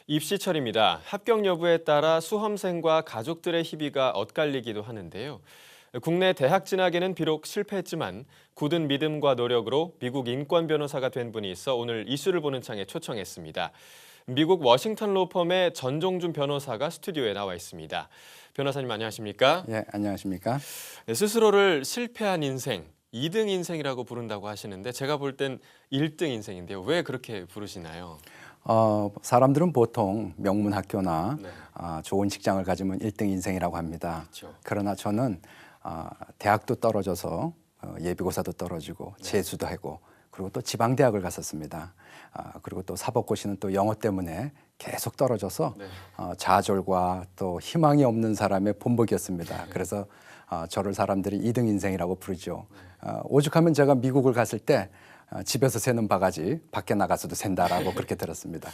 입시철입니다. 합격 여부에 따라 수험생과 가족들의 희비가 엇갈리기도 하는데요. 국내 대학 진학에는 비록 실패했지만 굳은 믿음과 노력으로 미국 인권 변호사가 된 분이 있어 오늘 이슈를 보는 창에 초청했습니다. 미국 워싱턴 로펌의 전종준 변호사가 스튜디오에 나와 있습니다. 변호사님 안녕하십니까? 예, 안녕하십니까? 스스로를 실패한 인생, 2등 인생이라고 부른다고 하시는데 제가 볼 땐 1등 인생인데요. 왜 그렇게 부르시나요? 사람들은 보통 명문 학교나 네. 좋은 직장을 가지면 1등 인생이라고 합니다. 그렇죠. 그러나 저는 대학도 떨어져서 예비고사도 떨어지고 재수도 하고 그리고 또 지방대학을 갔었습니다. 그리고 또 사법고시는 또 영어 때문에 계속 떨어져서 네. 좌절과 또 희망이 없는 사람의 본보기였습니다. 그래서 저를 사람들이 2등 인생이라고 부르죠. 오죽하면 제가 미국을 갔을 때 집에서 새는 바가지 밖에 나가서도 샌다라고 그렇게 들었습니다.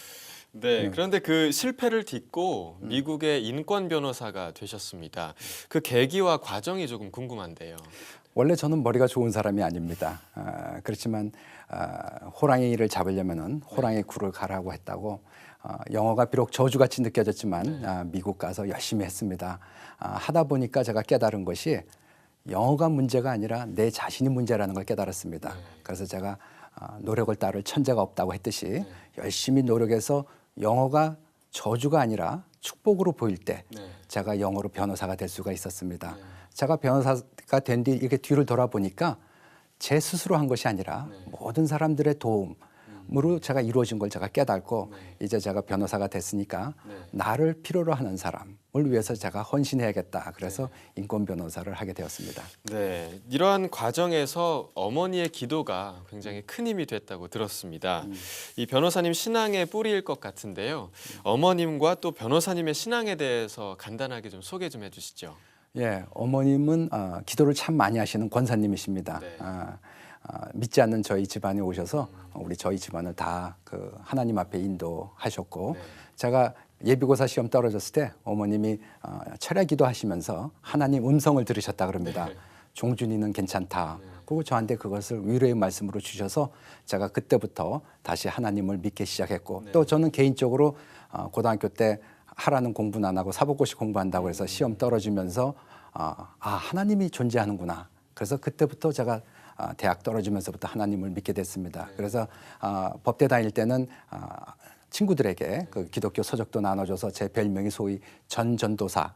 네, 그런데 그 실패를 딛고 미국의 인권 변호사가 되셨습니다. 그 계기와 과정이 조금 궁금한데요. 원래 저는 머리가 좋은 사람이 아닙니다. 그렇지만 호랑이를 잡으려면은 호랑이 굴을 가라고 했다고 영어가 비록 저주같이 느껴졌지만 미국 가서 열심히 했습니다. 하다 보니까 제가 깨달은 것이 영어가 문제가 아니라 내 자신이 문제라는 걸 깨달았습니다. 그래서 제가 노력을 따를 천재가 없다고 했듯이 열심히 노력해서 영어가 저주가 아니라 축복으로 보일 때 제가 영어로 변호사가 될 수가 있었습니다. 제가 변호사가 된 뒤 이렇게 뒤를 돌아보니까 제 스스로 한 것이 아니라 모든 사람들의 도움으로 제가 이루어진 걸 제가 깨닫고 이제 제가 변호사가 됐으니까 나를 필요로 하는 사람을 위해서 제가 헌신해야겠다. 그래서 인권 변호사를 하게 되었습니다. 네, 이러한 과정에서 어머니의 기도가 굉장히 큰 힘이 됐다고 들었습니다. 이 변호사님 신앙의 뿌리일 것 같은데요. 어머님과 또 변호사님의 신앙에 대해서 간단하게 좀 소개 좀 해주시죠. 예, 어머님은 기도를 참 많이 하시는 권사님이십니다. 네. 믿지 않는 저희 집안에 오셔서 우리 저희 집안을 다 그 하나님 앞에 인도하셨고 제가 예비고사 시험 떨어졌을 때 어머님이 철야 기도하시면서 하나님 음성을 들으셨다 그럽니다. 종준이는 괜찮다. 그리고 저한테 그것을 위로의 말씀으로 주셔서 제가 그때부터 다시 하나님을 믿기 시작했고 또 저는 개인적으로 고등학교 때 하라는 공부는 안 하고 사법고시 공부한다고 해서 시험 떨어지면서 하나님이 존재하는구나. 그래서 그때부터 제가 대학 떨어지면서부터 하나님을 믿게 됐습니다. 그래서 법대 다닐 때는 친구들에게 그 기독교 서적도 나눠줘서 제 별명이 소위 전도사,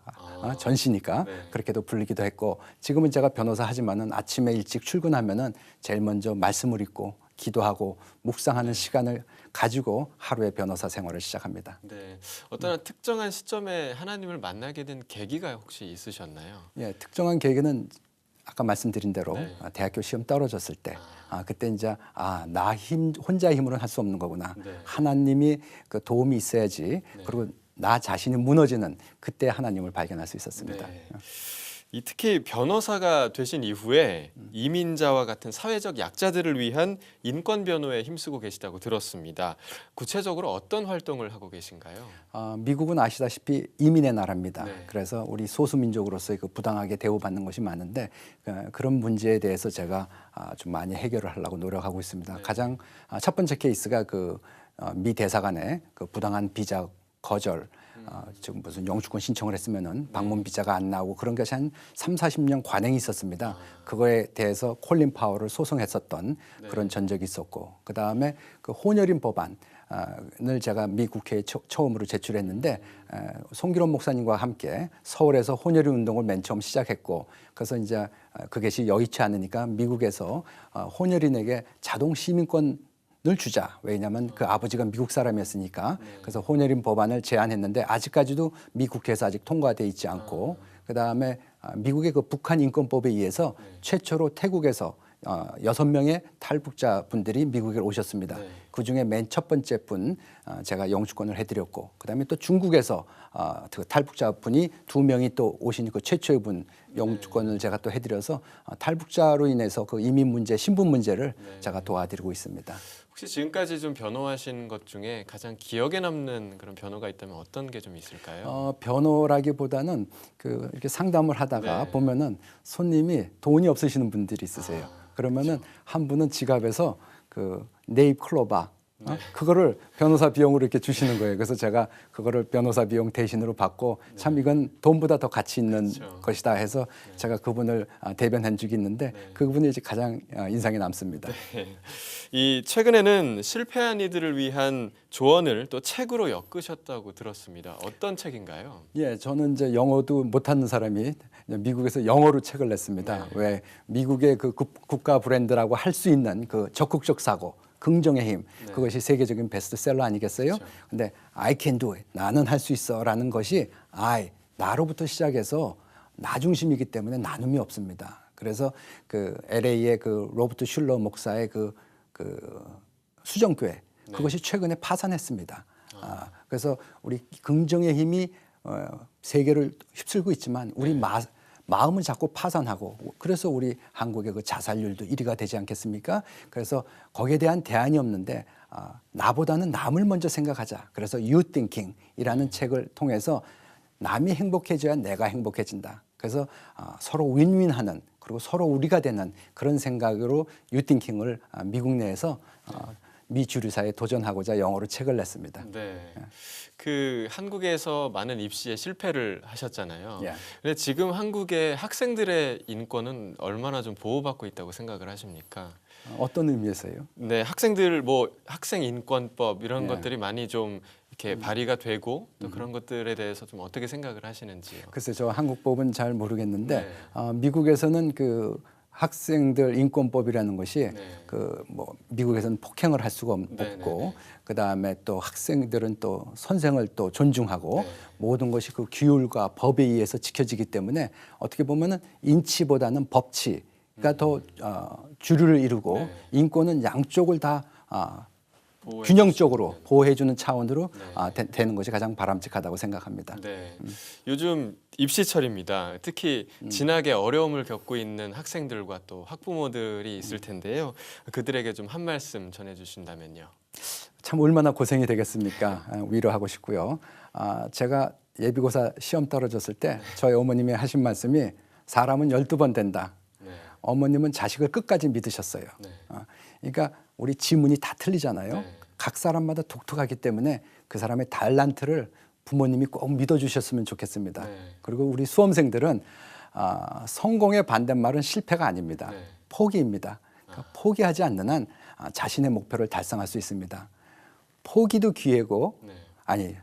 전시니까 그렇게도 불리기도 했고 지금은 제가 변호사 하지만은 아침에 일찍 출근하면은 제일 먼저 말씀을 읽고 기도하고 묵상하는 시간을 가지고 하루의 변호사 생활을 시작합니다. 네, 어떤 특정한 시점에 하나님을 만나게 된 계기가 혹시 있으셨나요? 예, 특정한 계기는 아까 말씀드린 대로 대학교 시험 떨어졌을 때 그때 이제 나 혼자 힘으로는 할 수 없는 거구나. 하나님이 그 도움이 있어야지. 그리고 나 자신이 무너지는 그때 하나님을 발견할 수 있었습니다. 특히 변호사가 되신 이후에 이민자와 같은 사회적 약자들을 위한 인권 변호에 힘쓰고 계시다고 들었습니다. 구체적으로 어떤 활동을 하고 계신가요? 미국은 아시다시피 이민의 나라입니다. 그래서 우리 소수민족으로서의 그 부당하게 대우받는 것이 많은데 그런 문제에 대해서 제가 좀 많이 해결을 하려고 노력하고 있습니다. 가장 첫 번째 케이스가 그 미 대사관의 그 부당한 비자 거절 지금 무슨 영주권 신청을 했으면은 방문 비자가 안 나오고 그런 것이 한 30-40년 관행이 있었습니다. 그거에 대해서 콜린 파워를 소송했었던 그런 전적이 있었고 그다음에 그 혼혈인 법안을 제가 미 국회에 처음으로 제출했는데 송기론 목사님과 함께 서울에서 혼혈인 운동을 맨 처음 시작했고 그래서 이제 그것이 여의치 않으니까 미국에서 혼혈인에게 자동 시민권 을 주자. 왜냐하면 그 아버지가 미국 사람이었으니까. 그래서 혼혈인 법안을 제안했는데 아직까지도 미 국회에서 아직 통과돼 있지 않고 그다음에 미국의 그 북한 인권법에 의해서 최초로 태국에서 6명의 탈북자 분들이 미국에 오셨습니다. 그중에 맨 첫 번째 분 제가 영주권을 해드렸고 그다음에 또 중국에서 그 탈북자 분이 2명이 또 오신 그 최초의 분 영주권을 제가 또 해드려서 탈북자로 인해서 그 이민 문제, 신분 문제를 제가 도와드리고 있습니다. 혹시 지금까지 좀 변호하신 것 중에 가장 기억에 남는 그런 변호가 있다면 어떤 게 좀 있을까요? 변호라기보다는 그 이렇게 상담을 하다가 보면은 손님이 돈이 없으시는 분들이 있으세요. 그러면은 한 분은 지갑에서 그 네잎 클로바 그거를 변호사 비용으로 이렇게 주시는 거예요. 그래서 제가 그거를 변호사 비용 대신으로 받고 참 이건 돈보다 더 가치 있는 그렇죠. 것이다 해서 제가 그분을 대변한 적이 있는데 그분이 이제 가장 인상에 남습니다. 이 최근에는 실패한 이들을 위한 조언을 또 책으로 엮으셨다고 들었습니다. 어떤 책인가요? 예, 저는 이제 영어도 못하는 사람이 미국에서 영어로 책을 냈습니다. 왜 미국의 그 국가 브랜드라고 할 수 있는 그 적극적 사고, 긍정의 힘, 그것이 세계적인 베스트셀러 아니겠어요? 근데 I can do it, 나는 할 수 있어라는 것이 나로부터 시작해서 나 중심이기 때문에 나눔이 없습니다. 그래서 그 LA의 그 로버트 슐러 목사의 그 수정교회 그것이 최근에 파산했습니다. 그래서 우리 긍정의 힘이 세계를 휩쓸고 있지만 우리 마음은 자꾸 파산하고 그래서 우리 한국의 그 자살률도 1위가 되지 않겠습니까? 그래서 거기에 대한 대안이 없는데 나보다는 남을 먼저 생각하자. 그래서 You Thinking이라는 책을 통해서 남이 행복해져야 내가 행복해진다. 그래서 서로 윈윈하는 그리고 서로 우리가 되는 그런 생각으로 You Thinking을 미국 내에서 미 주류사에 도전하고자 영어로 책을 냈습니다. 네. 그 한국에서 많은 입시에 실패를 하셨잖아요. 예. 근데 지금 한국의 학생들의 인권은 얼마나 좀 보호받고 있다고 생각을 하십니까? 어떤 의미에서요? 네, 학생들 뭐 학생 인권법 이런 예. 것들이 많이 좀 이렇게 발의가 되고 또 그런 것들에 대해서 좀 어떻게 생각을 하시는지요? 글쎄 저 한국법은 잘 모르겠는데 네. 미국에서는 그 학생들 인권법이라는 것이 그 뭐 미국에서는 폭행을 할 수가 없고 그 다음에 또 학생들은 또 선생을 또 존중하고 모든 것이 그 규율과 법에 의해서 지켜지기 때문에 어떻게 보면은 인치보다는 법치가 더 주류를 이루고 인권은 양쪽을 다 균형적으로 보호해주는 차원으로 되는 것이 가장 바람직하다고 생각합니다. 네. 요즘 입시철입니다. 특히 진학에 어려움을 겪고 있는 학생들과 또 학부모들이 있을 텐데요. 그들에게 좀 한 말씀 전해주신다면요. 참 얼마나 고생이 되겠습니까? 위로하고 싶고요. 제가 예비고사 시험 떨어졌을 때 저희 어머님이 하신 말씀이 사람은 12번 된다. 어머님은 자식을 끝까지 믿으셨어요. 그러니까 우리 지문이 다 틀리잖아요. 각 사람마다 독특하기 때문에 그 사람의 달란트를 부모님이 꼭 믿어주셨으면 좋겠습니다. 그리고 우리 수험생들은 성공의 반대말은 실패가 아닙니다. 포기입니다. 그러니까 포기하지 않는 한 자신의 목표를 달성할 수 있습니다. 포기도 기회고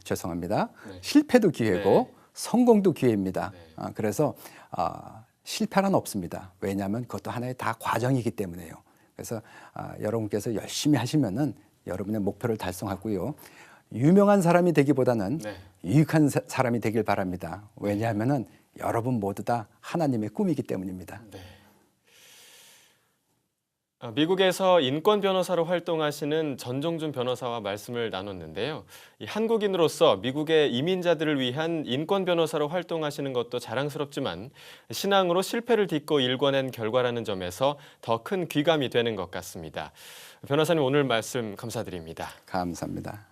죄송합니다. 실패도 기회고 성공도 기회입니다. 그래서 실패란 없습니다. 왜냐하면 그것도 하나의 다 과정이기 때문에요. 그래서 여러분께서 열심히 하시면은 여러분의 목표를 달성하고요. 유명한 사람이 되기보다는 유익한 사람이 되길 바랍니다. 왜냐하면은 여러분 모두 다 하나님의 꿈이기 때문입니다. 미국에서 인권 변호사로 활동하시는 전종준 변호사와 말씀을 나눴는데요. 이 한국인으로서 미국의 이민자들을 위한 인권 변호사로 활동하시는 것도 자랑스럽지만 신앙으로 실패를 딛고 일궈낸 결과라는 점에서 더 큰 귀감이 되는 것 같습니다. 변호사님 오늘 말씀 감사드립니다. 감사합니다.